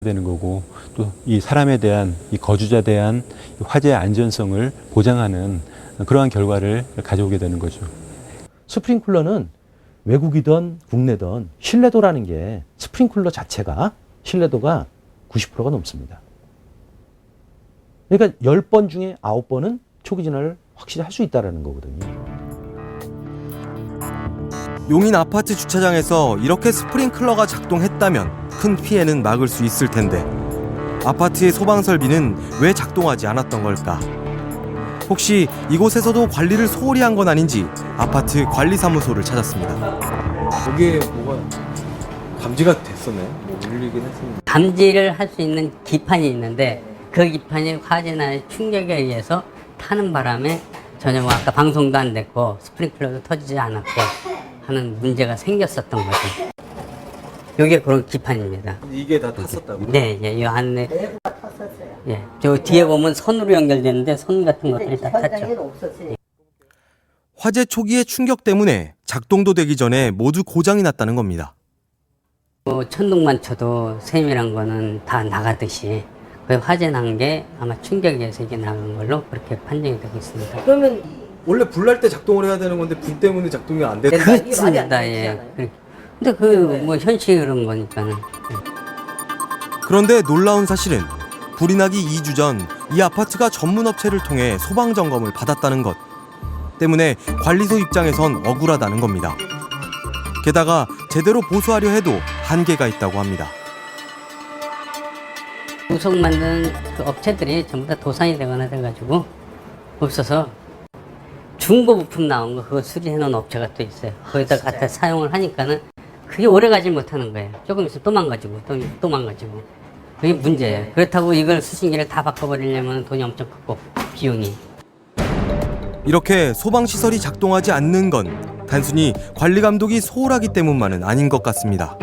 되는 거고 또 이 사람에 대한 이 거주자에 대한 화재 안전성을 보장하는 그러한 결과를 가져오게 되는 거죠. 스프링클러는 외국이든 국내든 신뢰도라는 게 스프링클러 자체가 신뢰도가 90%가 넘습니다. 그러니까 10번 중에 9번은 초기 진화를 확실히 할 수 있다는 거거든요. 용인 아파트 주차장에서 이렇게 스프링클러가 작동했다면 큰 피해는 막을 수 있을 텐데 아파트의 소방 설비는 왜 작동하지 않았던 걸까? 혹시 이곳에서도 관리를 소홀히 한 건 아닌지 아파트 관리사무소를 찾았습니다. 여기에 뭐가 감지가 됐었네. 뭐 울리긴 했습니다. 감지를 할 수 있는 기판이 있는데 그 기판이 화재나 충격에 의해서 타는 바람에 전혀 아까 방송도 안 됐고 스프링클러도 터지지 않았고 하는 문제가 생겼었던 거죠. 이게 그런 기판입니다. 이게 다 탔었다고? 네, 예, 이 안에 예, 저 뒤에 보면 선으로 연결되는데 선 같은 것들이 다 탔죠. 화재 초기의 충격 때문에 작동도 되기 전에 모두 고장이 났다는 겁니다. 천둥만 쳐도 세밀한 거는 다 나가듯이 그 화재 난 게 아마 충격에 의해서 이게 나간 걸로 그렇게 판정이 되고 있습니다. 그러면 원래 불 날 때 작동을 해야 되는 건데 불 때문에 작동이 안 돼. 그렇습니다. 예. 근데 그 뭐 현실이 그런 거니까는. 그런데 놀라운 사실은 불이 나기 2주 전 이 아파트가 전문 업체를 통해 소방 점검을 받았다는 것 때문에 관리소 입장에선 억울하다는 겁니다. 게다가 제대로 보수하려 해도 한계가 있다고 합니다. 우석 만드는 그 업체들이 전부 다 도산이 되거나 돼가지고 없어서 중고 부품 나온 거 그거 수리해 놓은 업체가 또 있어요. 거기다 갖다 사용을 하니까는 그게 오래 가지 못하는 거예요. 조금 있으면 또 망가지고 또 망가지고 그게 문제예요. 그렇다고 이걸 수신기를 다 바꿔버리려면 돈이 엄청 크고 비용이. 이렇게 소방시설이 작동하지 않는 건 단순히 관리 감독이 소홀하기 때문만은 아닌 것 같습니다.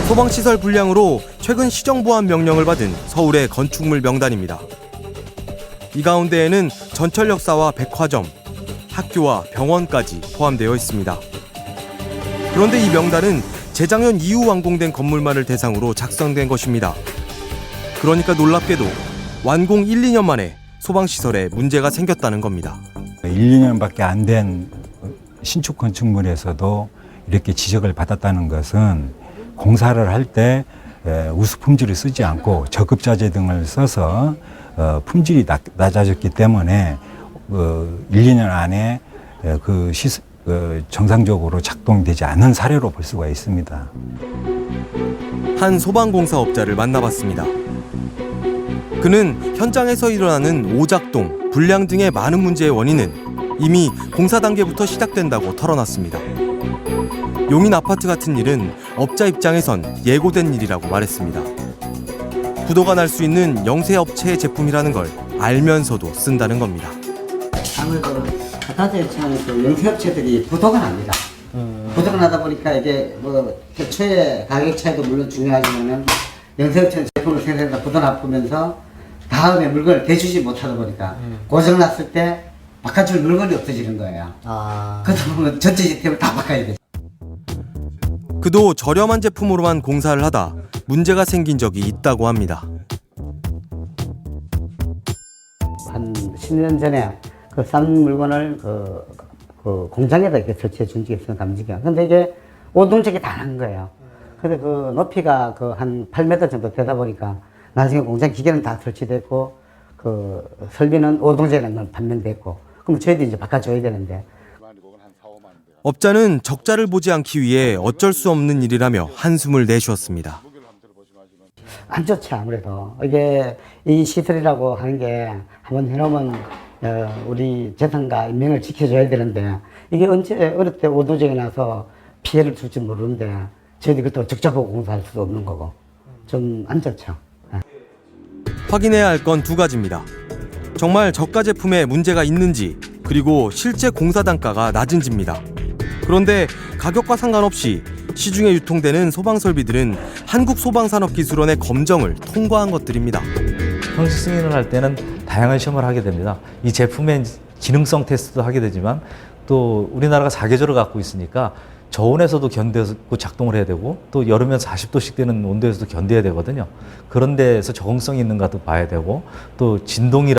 소방시설 불량으로 최근 시정보안 명령을 받은 서울의 건축물 명단입니다. 이 가운데에는 전철 역사와 백화점, 학교와 병원까지 포함되어 있습니다. 그런데 이 명단은 재작년 이후 완공된 건물만을 대상으로 작성된 것입니다. 그러니까 놀랍게도 완공 1, 2년 만에 소방시설에 문제가 생겼다는 겁니다. 1, 2년밖에 안 된 신축 건축물에서도 이렇게 지적을 받았다는 것은 공사를 할 때 우수 품질을 쓰지 않고 저급자재 등을 써서 품질이 낮아졌기 때문에 1, 2년 안에 정상적으로 작동되지 않은 사례로 볼 수가 있습니다. 한 소방공사업자를 만나봤습니다. 그는 현장에서 일어나는 오작동, 불량 등의 많은 문제의 원인은 이미 공사 단계부터 시작된다고 털어놨습니다. 용인 아파트 같은 일은 업자 입장에선 예고된 일이라고 말했습니다. 부도가 날 수 있는 영세업체의 제품이라는 걸 알면서도 쓴다는 겁니다. 아무래도 화재 차는 영세업체들이 부도가 납니다. 부도가 나다 보니까 이게 뭐 최초의 가격 차이도 물론 중요하지만은 영세업체는 제품을 생산해서 부도 나쁘면서 다음에 물건을 대주지 못하다 보니까 고장 났을 때 바꿔줄 물건이 없어지는 거예요. 그러다 보면 전체 시스템을 다 바꿔야 돼요. 그도 저렴한 제품으로만 공사를 하다 문제가 생긴 적이 있다고 합니다. 한 10년 전에 그 싼 물건을 그 공장에다 이렇게 설치해 준 적이 있어요, 담지기가. 근데 이게 오동적이 다 난 거예요. 근데 그 높이가 그 한 8m 정도 되다 보니까 나중에 공장 기계는 다 설치됐고 그 설비는 오동적이라는 판명됐고 그럼 저희도 이제 바꿔줘야 되는데. 업자는 적자를 보지 않기 위해 어쩔 수 없는 일이라며 한숨을 내쉬었습니다. 안 좋죠, 아무래도. 이게 이 시설이라고 하는 게 한번 해놓으면 우리 재산과 인명을 지켜줘야 되는데 이게 언제 어릴 때 오도적이 나서 피해를 줄지 모르는데 저희들이 또 적자 보고 공사할 수도 없는 거고 좀 안 좋죠. 확인해야 할 건 두 가지입니다. 정말 저가 제품에 문제가 있는지 그리고 실제 공사 단가가 낮은지입니다. 그런데 가격과 상관없이 시중에 유통되는 소방 설비들은 한국소방산업기술원의 검정을 통과한 것들입니다. 형식 승인을 할 때는 다양한 시험을 하게 됩니다. 이 제품의 기능성 테스트도 하게 되지만 또 우리나라가 사계절을 갖고 있으니까 저온에서도 견디고 작동을 해야 되고 또 여름엔 40도씩 되는 온도에서도 견뎌야 되거든요. 그런 데에서 적응성이 있는가도 봐야 되고 또 진동이라